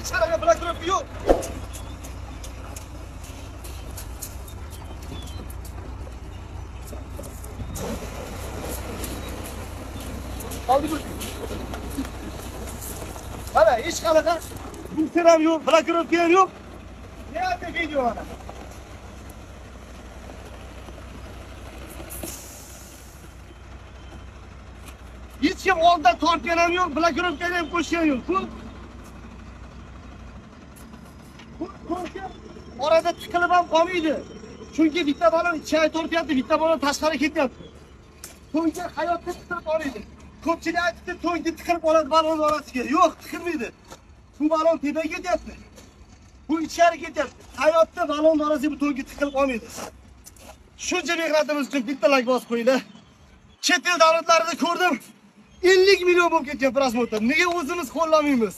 İçeriye bırakırıp yok. Aldı bu. Bana hiç kalaka. Bu selam yok. Bırakırıp gelen yok. Ne yapıyor geliyor bana? Hiç kim onda torp yanamıyor, bırakırıp gelen koşuyor. Bu torpiya orada tıkılıp komiydi. Çünkü bitta balon içeri torp yaptı, bitta balon taş hareket yaptı. Toyga hayatta tıkılıp oraydı. Ko'pchilik aytibdi, toyga tıkılıp oladi, balon orasiga. Yo'q, tıkılmaydi. Bu balon tepaga ketyapti. Bu ichkari ketyapti. Hayotda balon orasiga bu toyga tıkılıp olmaydi. Shuncha mehnatimiz uchun bitta like bosib qo'yinglar. Chet el davlatlarida ko'rdim. 50 million bo'lib ketgan prosmotr. Nega o'zimiz qo'llamaymiz?